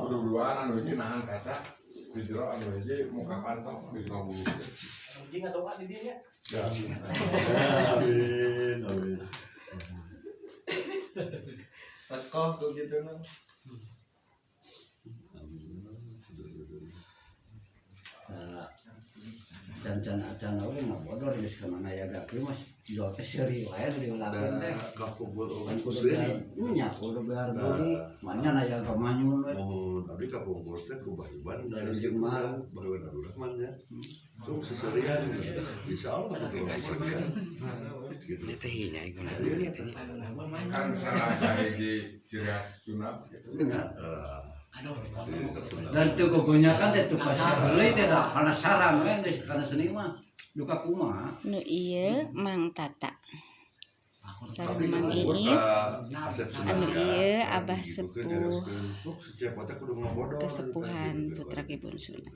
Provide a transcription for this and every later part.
Berdua anu ini nahan kata video anu ini muka pantau di 50. Anjing ada doa di dia. Ya. Amin. Tekoh tuh gitu nah. Can oke mah bodor geus ka mana ya gak mas jual teh seuri wae diulakeun teh Kapubur kan kudu nya kudu behar beli manya aya gamanyun we oh tapi kapubur teh kubahiban dari jeung mah baru Rahman ya tuh seserian insyaallah itu gitu teh nya ieu Kan salah sahiji ciri khas Sunda gitu. dan tuh kebanyakan teh tuh pas beli teh dah penasaran we geus kana seni mah duka kumaha Nu ieu Mang Tata sareng Mang Iip anu ieu Abah Sepuh kesepuhan putra Kebun Sunda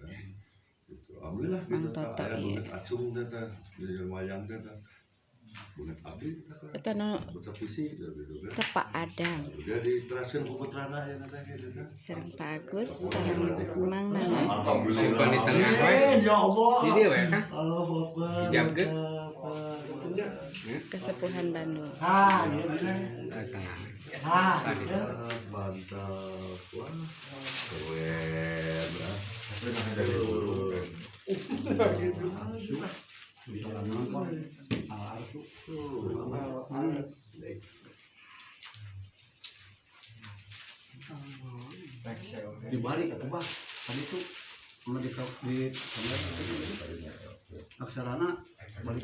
alhamdulillah Mang Toto ieu acung teh di wayang teh bulan abdi eta nu puisi gitu kan Tepak Adang jadi terakhir putrana ya teh kan sareng Pak Agus sareng Mang Nana simpan di tengah we ya Allah di dieu we kan Allah Akbar dijabkeun kesepuhan Bandung tengah mantap wah keren Tapi nah dari dulu kan. misalnya nonton artu di balik atuh bah tadi tuh sama di aksarana balik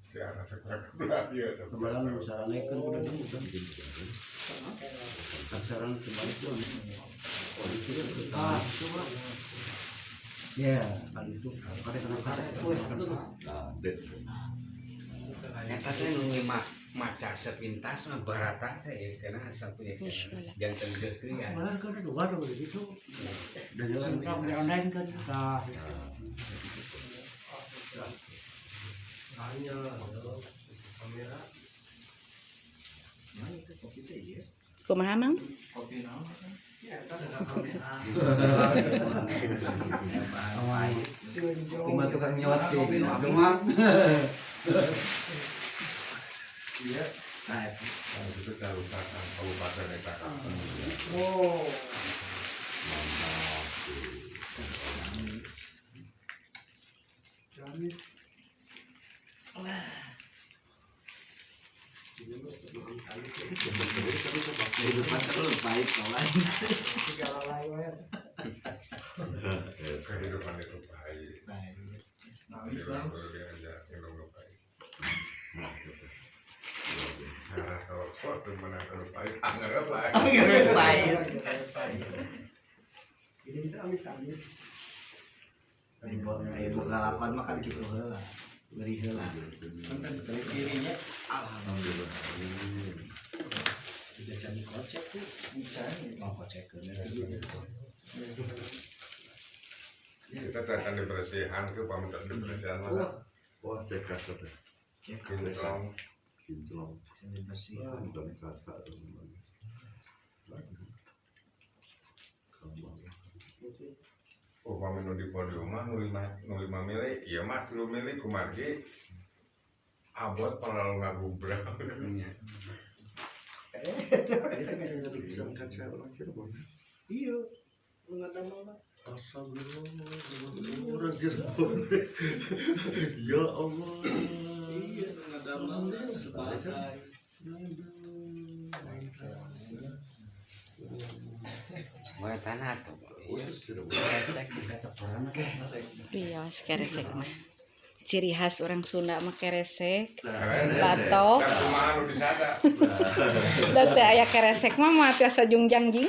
Di arah sekolah dia tuh. kebalan aksarana ikan kudu dimuter aksarana kembali tuh coba ya kali itu ada kena karet nah deh eta teh nu nyimak maca sepintas mah barata teh ya kana asal punya janten deukeuy ya Malah kan ada dua tuh gitu. dan jalan Kalau di online kan nah kumaha Mang cuma tukang nyewat sih aduh mah Iya. Nah, itu kabupaten eta. oh segala lain Kehidupan itu baik. Kalau diajak minum baik. Nah, kalau tuh mana kalau baik, anggap baik. ini kita amis-amis. ibu galapan makan gitu heula beri heula kan kirinya alhamdulillah tidak jadi kocek tuh mau kocek Kita akan dibersihan ke pamitah dibersihan mana? wah cek kasar deh Kinclong. kinclong bukan kaca Oh, paminu di podium mah 05 mili, iya mah 3 mili kumargi abot pengaruh ngagubrak. Iya, nggak ada mana. Astagfirullah ya Allah Iya, nggak ada mana. Sebagai Wah tanah tuh. bios keresek mah ciri khas orang Sunda mah keresek batok Kumaha nu disada. da teu aya keresek mah tiasa jungjang jingjing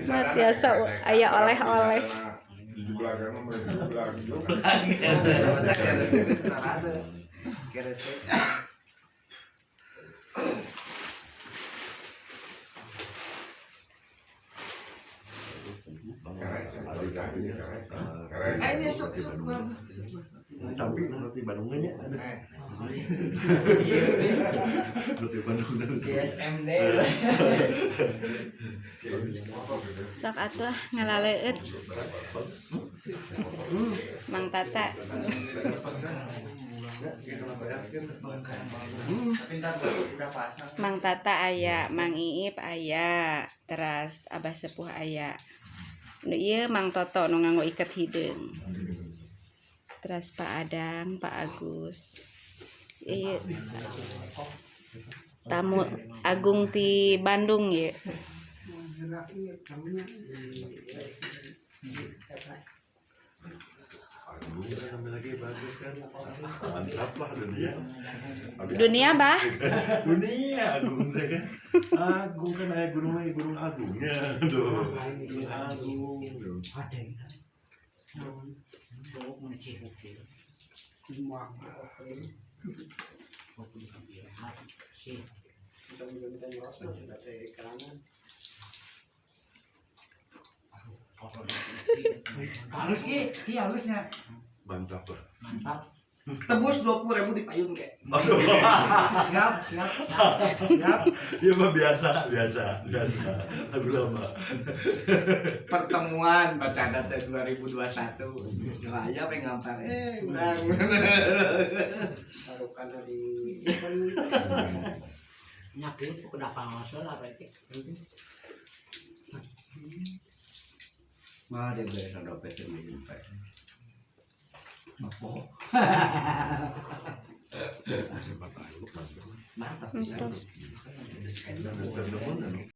mah tiasa aya oleh-oleh Di jublagan mah jublag juga. Hari kami keren. Ini sok Tapi roti Bandungnya ada. Roti Bandungnya. GSMD. Sok atuh ngalaleut Mang Tata. Mang Tata aya, Mang Iip aya, teras Abah Sepuh aya. Nu ieu Mang Toto nu nganggo iket hideung. Teras Pak Adang, Pak Agus. Ieu tamu agung ti Bandung ye. Agung kan sampai lagi bagus kan. Mantap lah dunia. Dunia bah. Dunia Agung deh kan. Agung kan ayah gunung lagi gunung Agungnya tuh. Gunung Agung tuh. Halus ki, iya halusnya. Mantap lah. Mantap. Tebus 20.000 di payung kek. Aduh. Siap, siap. Siap. Ya mah biasa. Lagu lama. Pertemuan Bacada 2021. Raya pengen ngampar. Urang. Tarukan di Nyakit kenapa masalah berarti? Mah dia beres dompet ini. mantap bisa. Terus. Mantap.